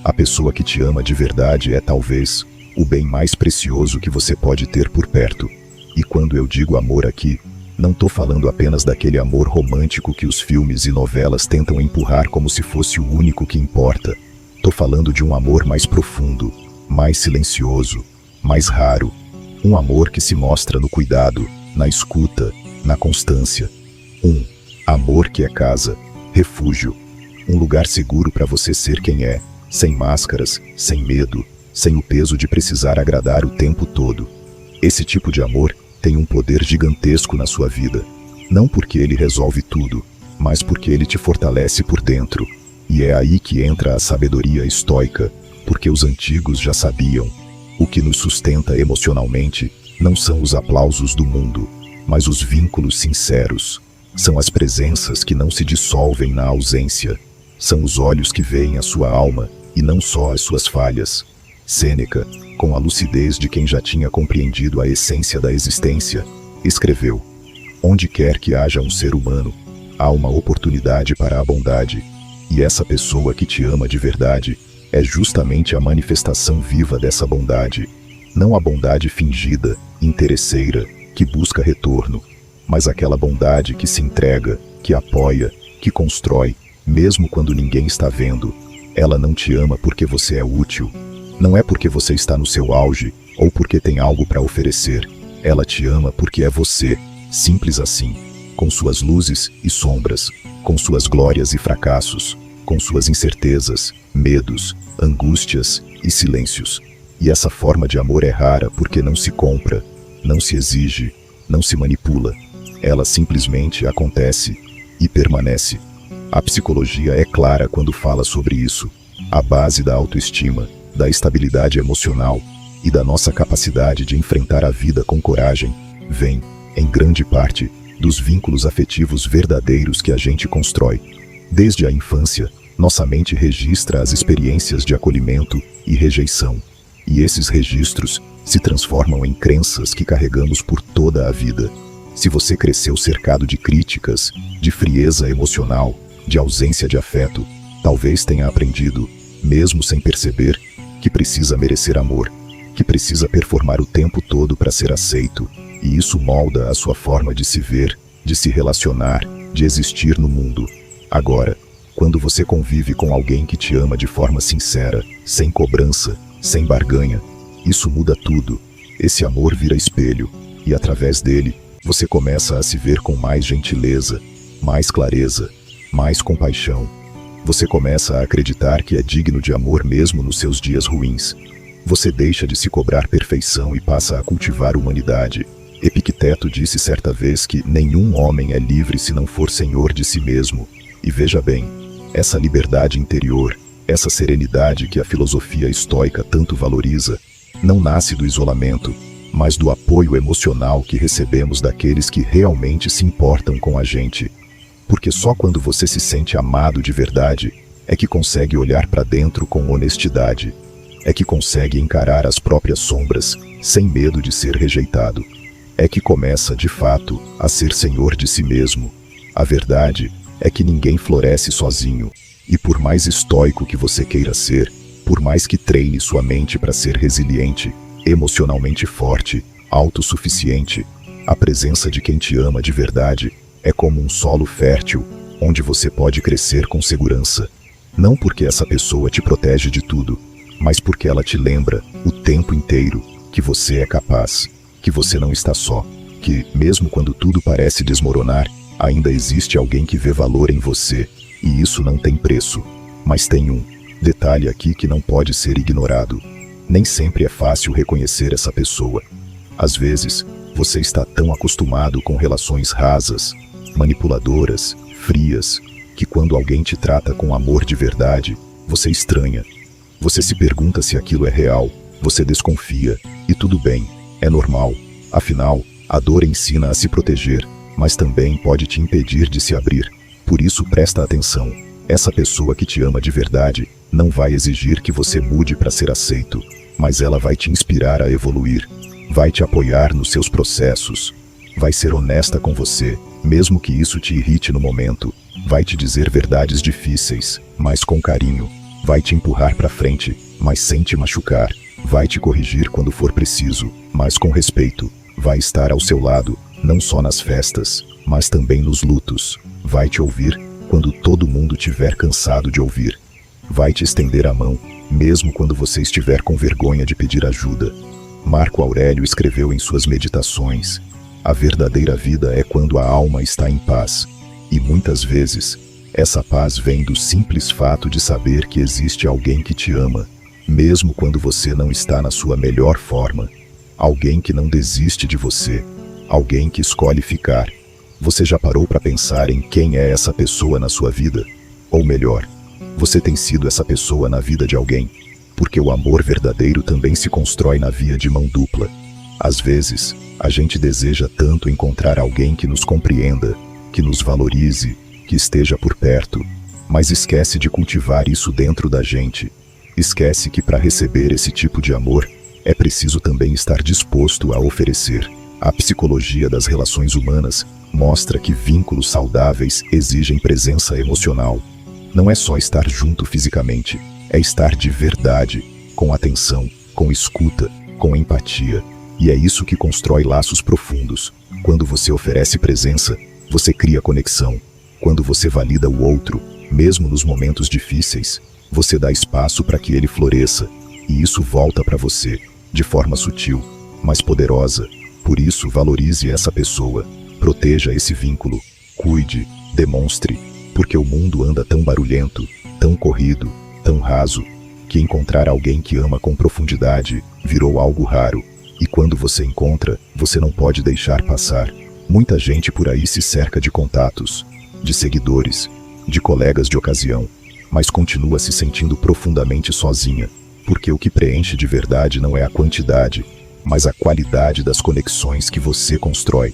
A pessoa que te ama de verdade é talvez o bem mais precioso que você pode ter por perto. E quando eu digo amor aqui, não tô falando apenas daquele amor romântico que os filmes e novelas tentam empurrar como se fosse o único que importa. Tô falando de um amor mais profundo, mais silencioso, mais raro. Um amor que se mostra no cuidado, na escuta, na constância. Um amor que é casa, refúgio, um lugar seguro para você ser quem é, sem máscaras, sem medo, sem o peso de precisar agradar o tempo todo. Esse tipo de amor tem um poder gigantesco na sua vida, não porque ele resolve tudo, mas porque ele te fortalece por dentro. E é aí que entra a sabedoria estoica, porque os antigos já sabiam. O que nos sustenta emocionalmente não são os aplausos do mundo, mas os vínculos sinceros. São as presenças que não se dissolvem na ausência. São os olhos que veem a sua alma e não só as suas falhas. Sêneca, com a lucidez de quem já tinha compreendido a essência da existência, escreveu: onde quer que haja um ser humano, há uma oportunidade para a bondade, e essa pessoa que te ama de verdade é justamente a manifestação viva dessa bondade. Não a bondade fingida, interesseira, que busca retorno, mas aquela bondade que se entrega, que apoia, que constrói, mesmo quando ninguém está vendo. Ela não te ama porque você é útil. Não é porque você está no seu auge, ou porque tem algo para oferecer. Ela te ama porque é você, simples assim, com suas luzes e sombras, com suas glórias e fracassos, com suas incertezas, medos, angústias e silêncios. E essa forma de amor é rara porque não se compra, não se exige, não se manipula. Ela simplesmente acontece e permanece. A psicologia é clara quando fala sobre isso. A base da autoestima, da estabilidade emocional e da nossa capacidade de enfrentar a vida com coragem vem, em grande parte, dos vínculos afetivos verdadeiros que a gente constrói. Desde a infância, nossa mente registra as experiências de acolhimento e rejeição, e esses registros se transformam em crenças que carregamos por toda a vida. Se você cresceu cercado de críticas, de frieza emocional, de ausência de afeto, talvez tenha aprendido, mesmo sem perceber, que precisa merecer amor, que precisa performar o tempo todo para ser aceito, e isso molda a sua forma de se ver, de se relacionar, de existir no mundo. Agora, quando você convive com alguém que te ama de forma sincera, sem cobrança, sem barganha, isso muda tudo. Esse amor vira espelho, e através dele, você começa a se ver com mais gentileza, mais clareza, mais compaixão. Você começa a acreditar que é digno de amor mesmo nos seus dias ruins. Você deixa de se cobrar perfeição e passa a cultivar humanidade. Epicteto disse certa vez que nenhum homem é livre se não for senhor de si mesmo. E veja bem, essa liberdade interior, essa serenidade que a filosofia estoica tanto valoriza, não nasce do isolamento, mas do apoio emocional que recebemos daqueles que realmente se importam com a gente. Porque só quando você se sente amado de verdade é que consegue olhar para dentro com honestidade, é que consegue encarar as próprias sombras sem medo de ser rejeitado, é que começa de fato a ser senhor de si mesmo. A verdade é que ninguém floresce sozinho, e por mais estoico que você queira ser, por mais que treine sua mente para ser resiliente, emocionalmente forte, autossuficiente, a presença de quem te ama de verdade é como um solo fértil, onde você pode crescer com segurança. Não porque essa pessoa te protege de tudo, mas porque ela te lembra, o tempo inteiro, que você é capaz, que você não está só, que, mesmo quando tudo parece desmoronar, ainda existe alguém que vê valor em você, E isso não tem preço. Mas tem um detalhe aqui que não pode ser ignorado. Nem sempre é fácil reconhecer essa pessoa. Às vezes, você está tão acostumado com relações rasas, manipuladoras, frias, que quando alguém te trata com amor de verdade, você estranha. Você se pergunta se aquilo é real, você desconfia, e tudo bem, é normal. Afinal, a dor ensina a se proteger, mas também pode te impedir de se abrir. Por isso presta atenção. Essa pessoa que te ama de verdade não vai exigir que você mude para ser aceito, mas ela vai te inspirar a evoluir, vai te apoiar nos seus processos, vai ser honesta com você, mesmo que isso te irrite no momento, vai te dizer verdades difíceis, mas com carinho, vai te empurrar para frente, mas sem te machucar, vai te corrigir quando for preciso, mas com respeito, vai estar ao seu lado, não só nas festas, mas também nos lutos, vai te ouvir quando todo mundo estiver cansado de ouvir, vai te estender a mão, mesmo quando você estiver com vergonha de pedir ajuda. Marco Aurélio escreveu em suas meditações: a verdadeira vida é quando a alma está em paz, e muitas vezes, essa paz vem do simples fato de saber que existe alguém que te ama, mesmo quando você não está na sua melhor forma, alguém que não desiste de você, alguém que escolhe ficar. Você já parou para pensar em quem é essa pessoa na sua vida? Ou melhor, você tem sido essa pessoa na vida de alguém? Porque o amor verdadeiro também se constrói na via de mão dupla. Às vezes, a gente deseja tanto encontrar alguém que nos compreenda, que nos valorize, que esteja por perto, mas esquece de cultivar isso dentro da gente. Esquece que para receber esse tipo de amor, é preciso também estar disposto a oferecer. A psicologia das relações humanas mostra que vínculos saudáveis exigem presença emocional. Não é só estar junto fisicamente, é estar de verdade, com atenção, com escuta, com empatia. E é isso que constrói laços profundos. Quando você oferece presença, você cria conexão. Quando você valida o outro, mesmo nos momentos difíceis, você dá espaço para que ele floresça. E isso volta para você, de forma sutil, mas poderosa. Por isso, valorize essa pessoa, proteja esse vínculo, cuide, demonstre, porque o mundo anda tão barulhento, tão corrido, tão raso, que encontrar alguém que ama com profundidade virou algo raro. E quando você encontra, você não pode deixar passar. Muita gente por aí se cerca de contatos, de seguidores, de colegas de ocasião, mas continua se sentindo profundamente sozinha, porque o que preenche de verdade não é a quantidade, mas a qualidade das conexões que você constrói.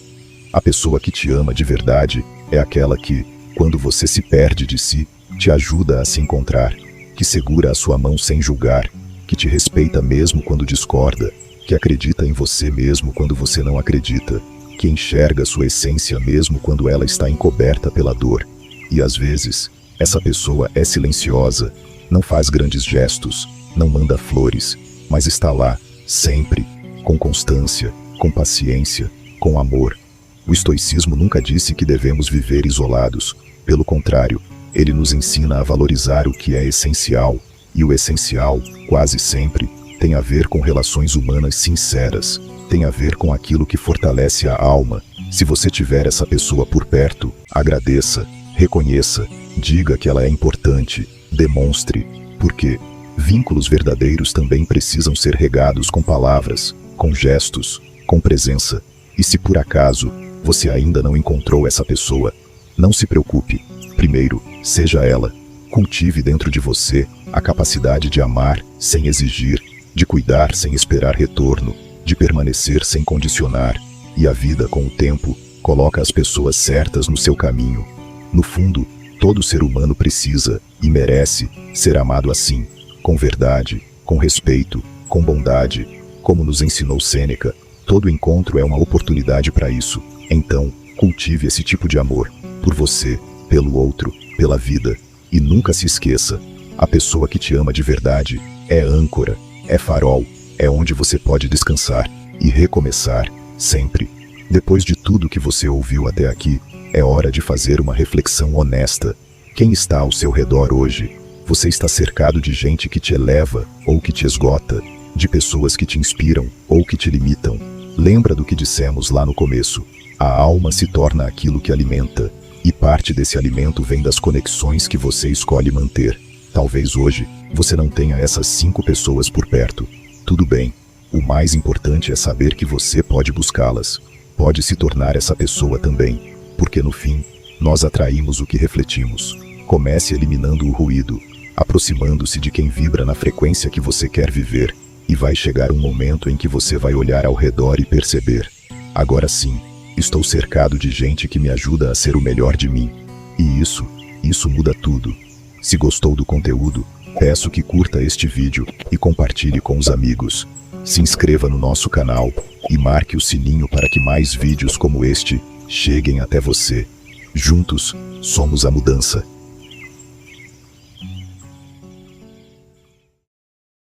A pessoa que te ama de verdade é aquela que, quando você se perde de si, te ajuda a se encontrar, que segura a sua mão sem julgar, que te respeita mesmo quando discorda, que acredita em você mesmo quando você não acredita, que enxerga sua essência mesmo quando ela está encoberta pela dor. E às vezes, essa pessoa é silenciosa, não faz grandes gestos, não manda flores, mas está lá, sempre, com constância, com paciência, com amor. O estoicismo nunca disse que devemos viver isolados. Pelo contrário, ele nos ensina a valorizar o que é essencial, e o essencial, quase sempre, tem a ver com relações humanas sinceras, tem a ver com aquilo que fortalece a alma. Se você tiver essa pessoa por perto, agradeça, reconheça, diga que ela é importante, demonstre, porque vínculos verdadeiros também precisam ser regados com palavras, com gestos, com presença. E se por acaso você ainda não encontrou essa pessoa, não se preocupe. Primeiro, seja ela. Cultive dentro de você a capacidade de amar sem exigir, de cuidar sem esperar retorno, de permanecer sem condicionar. E a vida, com o tempo, coloca as pessoas certas no seu caminho. No fundo, todo ser humano precisa e merece ser amado assim, com verdade, com respeito, com bondade. Como nos ensinou Sêneca, todo encontro é uma oportunidade para isso. Então, cultive esse tipo de amor, por você, pelo outro, pela vida. E nunca se esqueça, a pessoa que te ama de verdade é âncora, é farol, é onde você pode descansar e recomeçar, sempre. Depois de tudo que você ouviu até aqui, é hora de fazer uma reflexão honesta. Quem está ao seu redor hoje? Você está cercado de gente que te eleva ou que te esgota, de pessoas que te inspiram ou que te limitam. Lembra do que dissemos lá no começo: a alma se torna aquilo que alimenta. E parte desse alimento vem das conexões que você escolhe manter. Talvez hoje você não tenha essas 5 pessoas por perto. Tudo bem. O mais importante é saber que você pode buscá-las. Pode se tornar essa pessoa também. Porque no fim, nós atraímos o que refletimos. Comece eliminando o ruído, aproximando-se de quem vibra na frequência que você quer viver. E vai chegar um momento em que você vai olhar ao redor e perceber: agora sim, estou cercado de gente que me ajuda a ser o melhor de mim. E isso muda tudo. Se gostou do conteúdo, peço que curta este vídeo e compartilhe com os amigos. Se inscreva no nosso canal e marque o sininho para que mais vídeos como este cheguem até você. Juntos, somos a mudança.